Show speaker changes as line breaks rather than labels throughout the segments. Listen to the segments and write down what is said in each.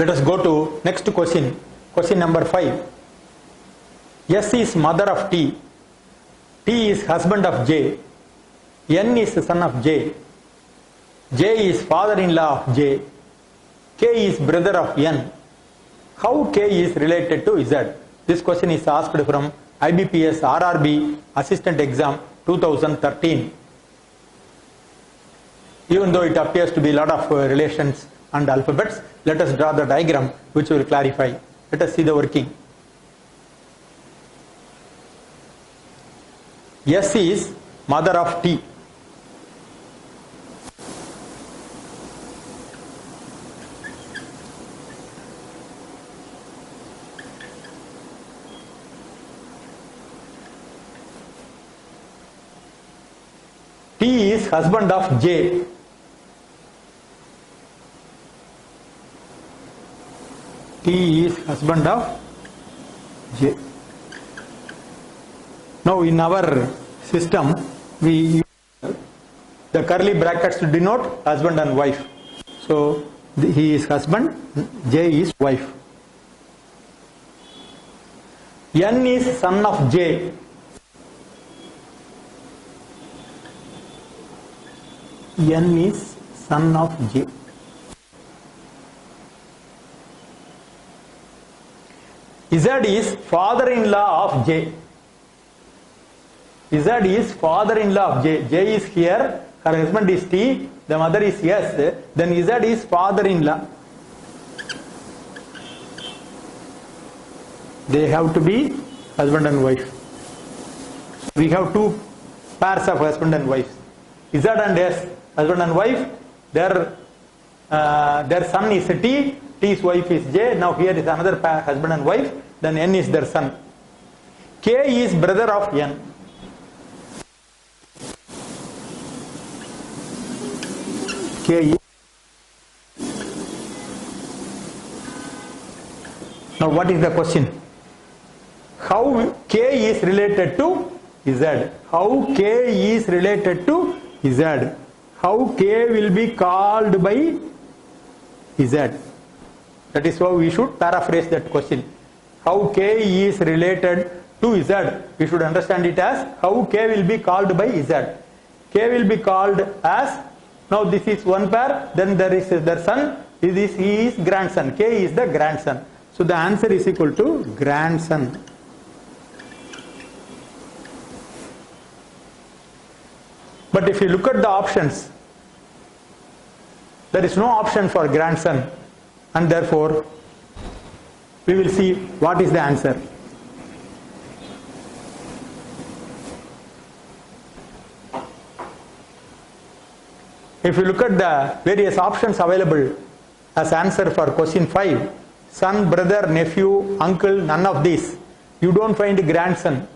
Let us go to next question. Question number 5. S is mother of T. T is husband of J. N is son of J. J is father-in-law of J. K is brother of N. How K is related to Z? This question is asked from IBPS RRB Assistant Exam 2013. Even though it appears to be a lot of relations and alphabets, let us draw the diagram which will clarify. Let us see the working. S is mother of T. T is husband of J. T is husband of J. Now in our system we use the curly brackets to denote husband and wife. So he is husband, J is wife. N is son of J. N is son of J. Z is father-in-law of J. Z is father-in-law of J. J is here, her husband is T, the mother is S, then Z is father-in-law. They have to be husband and wife. We have two pairs of husband and wife. Z and S, husband and wife, their son is T, T's wife is J. Now here is another pair, husband and wife, then N is their son. K is brother of N. K is. Now what is the question? How K is related to Z? How K is related to Z? How K will be called by Z? That is how we should paraphrase that question. How K is related to Z? We should understand it as how K will be called by Z. K will be called as, now this is one pair, then there is their son, he is grandson. K is the grandson. So the answer is equal to grandson. But if you look at the options, there is no option for grandson, and therefore we will see what is the answer. If you look at the various options available as answer for question 5, son, brother, nephew, uncle, none of these, you don't find grandson.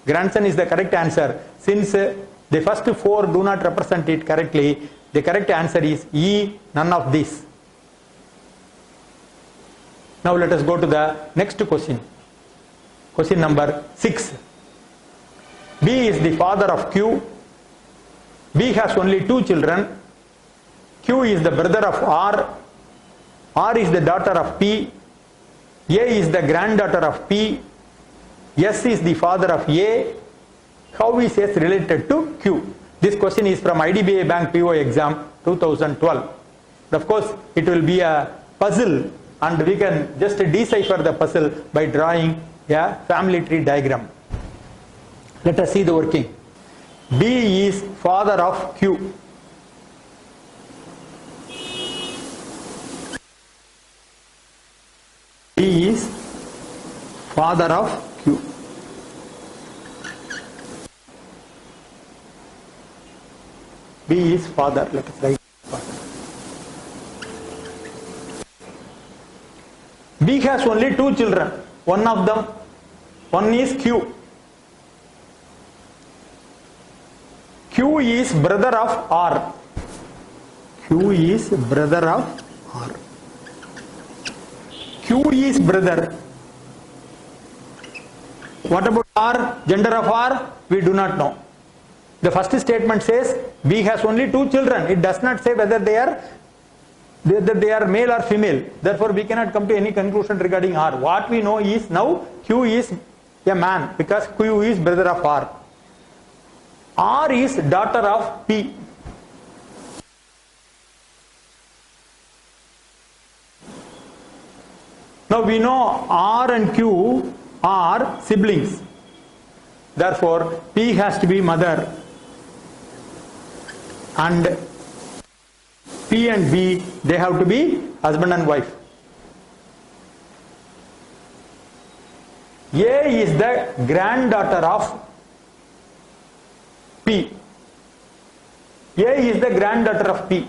Grandson is the correct answer. Since the first 4 do not represent it correctly, the correct answer is E, none of these. Now let us go to the next question. Question number 6. B is the father of Q. B has only 2 children. Q is the brother of R. R is the daughter of P. A is the granddaughter of P. S is the father of A. How is S related to Q? This question is from IDBI Bank PO exam 2012. But of course, it will be a puzzle and we can just decipher the puzzle by drawing a family tree diagram. Let us see the working. B is father of Q. B is father of Q. B is father. Let us write father. B has only 2 children. One is Q. Q is brother of R. Q is brother of R. Q is brother. What about R? Gender of R? We do not know. The first statement says B has only 2 children. It does not say whether they are that they are male or female. Therefore, we cannot come to any conclusion regarding R. What we know is now Q is a man because Q is brother of R. R is daughter of P. Now we know R and Q are siblings. Therefore, P has to be mother and P and B, they have to be husband and wife. A is the granddaughter of P. A is the granddaughter of P.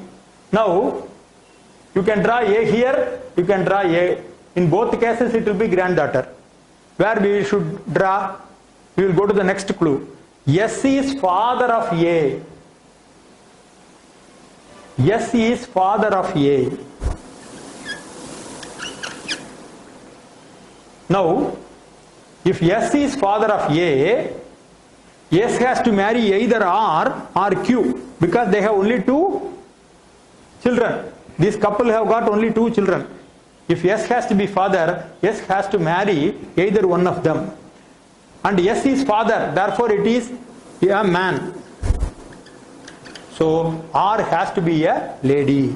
Now, you can draw A here, you can draw A. In both cases, it will be granddaughter. Where we should draw, we will go to the next clue. S is father of A. S is father of A. Now, if S is father of A, S has to marry either R or Q because they have only two children. This couple have got only two children. If S has to be father, S has to marry either one of them. And S is father, therefore it is a man. So R has to be a lady.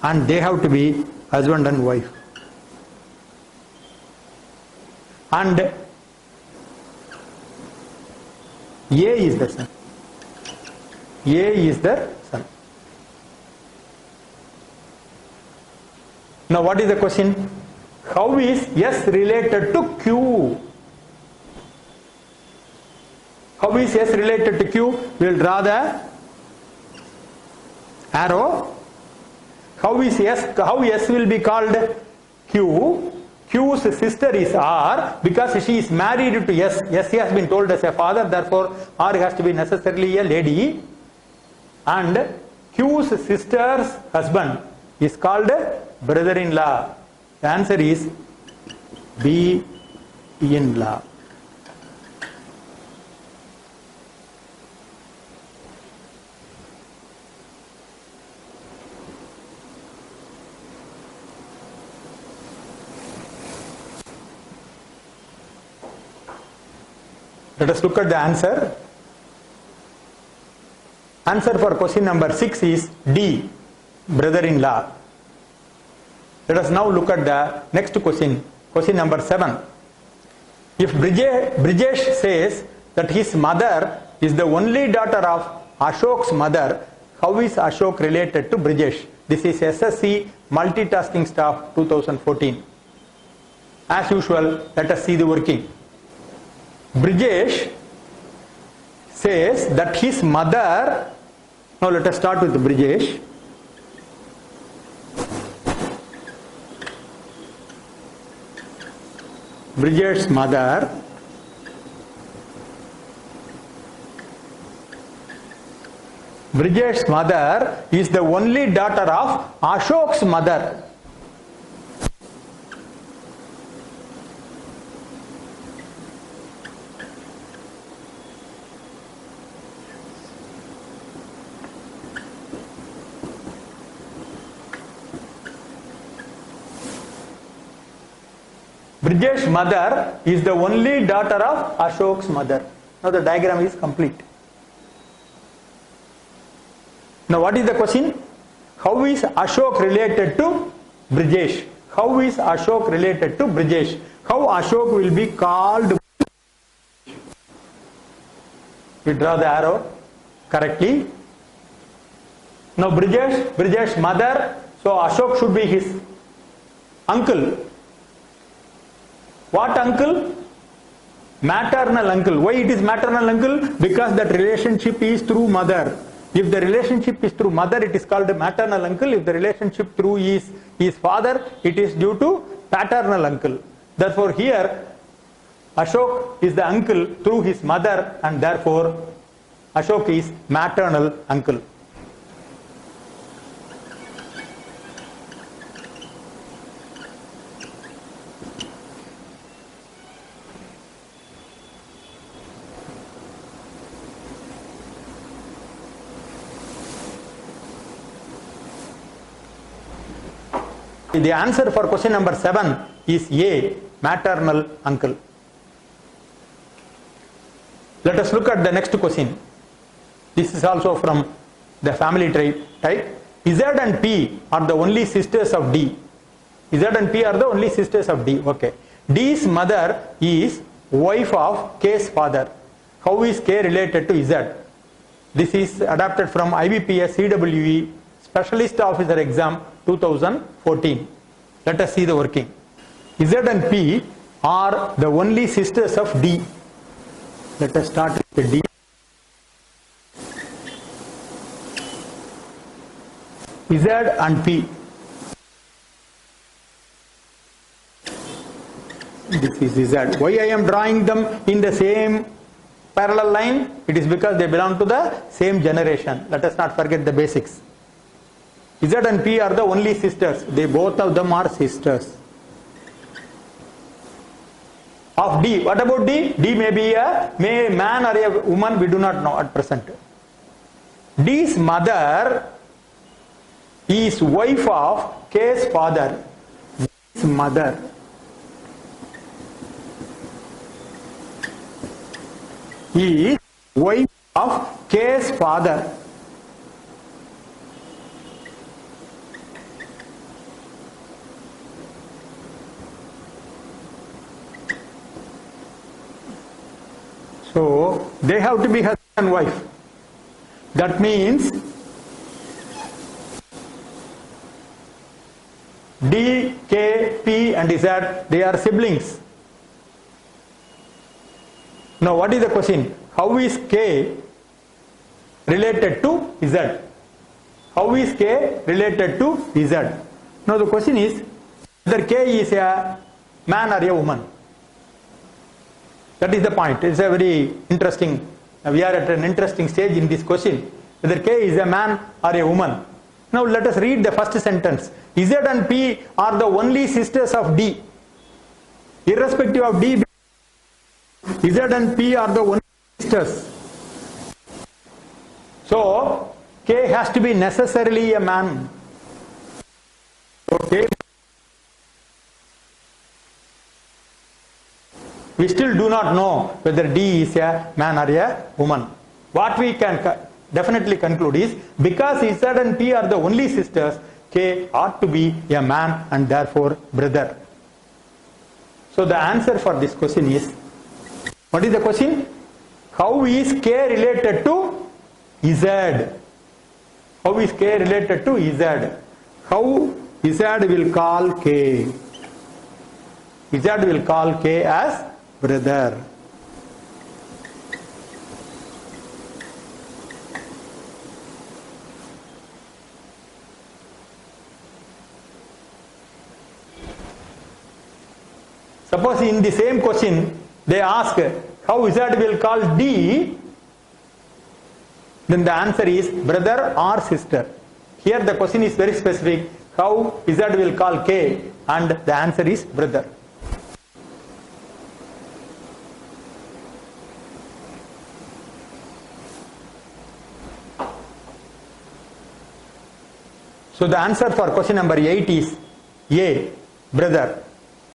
And they have to be husband and wife. And A is the son. A is the son. Now what is the question? How is S related to Q? How is S related to Q? We will draw the arrow. How S will be called Q? Q's sister is R because she is married to S. S has been told as a father, therefore R has to be necessarily a lady. And Q's sister's husband is called brother-in-law. The answer is B-in-law. Let us look at the answer. Answer for question number 6 is D, brother-in-law. Let us now look at the next question, question number 7. If Brijesh says that his mother is the only daughter of Ashok's mother, how is Ashok related to Brijesh? This is SSC Multitasking Staff 2014. As usual, let us see the working. Brijesh says that his mother, now let us start with Brijesh. Brijesh's mother is the only daughter of Ashok's mother. Brijesh's mother is the only daughter of Ashok's mother. Now the diagram is complete. Now what is the question? How is Ashok related to Brijesh? How is Ashok related to Brijesh? How Ashok will be called? We draw the arrow correctly. Now Brijesh's mother, so Ashok should be his uncle. What uncle? Maternal uncle. Why it is maternal uncle? Because that relationship is through mother. If the relationship is through mother, it is called maternal uncle. If the relationship through his father, it is due to paternal uncle. Therefore here, Ashok is the uncle through his mother and therefore Ashok is maternal uncle. the answer for question number 7 is A, maternal uncle. Let us look at the next question. This is also from the family type. Z and P are the only sisters of D. Z and P are the only sisters of D. Okay. D's mother is wife of K's father. How is K related to Z? This is adapted from IBPS CWE Specialist Officer Exam 2014. Let us see the working. Z and P are the only sisters of D. Let us start with the D. Z and P. This is Z. Why I am drawing them in the same parallel line? It is because they belong to the same generation. Let us not forget the basics. Z and P are the only sisters. They both of them are sisters. Of D. What about D? D may be a man or a woman. We do not know at present. D's mother is wife of K's father. D's mother is wife of K's father. So they have to be husband and wife. That means D, K, P and Z, they are siblings. Now what is the question? How is K related to Z? How is K related to Z? Now the question is whether K is a man or a woman. That is the point. It's a very interesting, we are at an interesting stage in this question. Whether K is a man or a woman. Now let us read the first sentence. Z and P are the only sisters of D. Irrespective of D, Z and P are the only sisters. So K has to be necessarily a man. Okay. We still do not know whether D is a man or a woman. What we can definitely conclude is because Z and P are the only sisters, K ought to be a man and therefore brother. So the answer for this question is, what is the question? How is K related to Z? How is K related to Z? How Z will call K? Z will call K as brother. Suppose in the same question they ask how Z will call D, then the answer is brother or sister. Here the question is very specific. How Z will call K, and the answer is brother. So the answer for question number 8 is A, brother.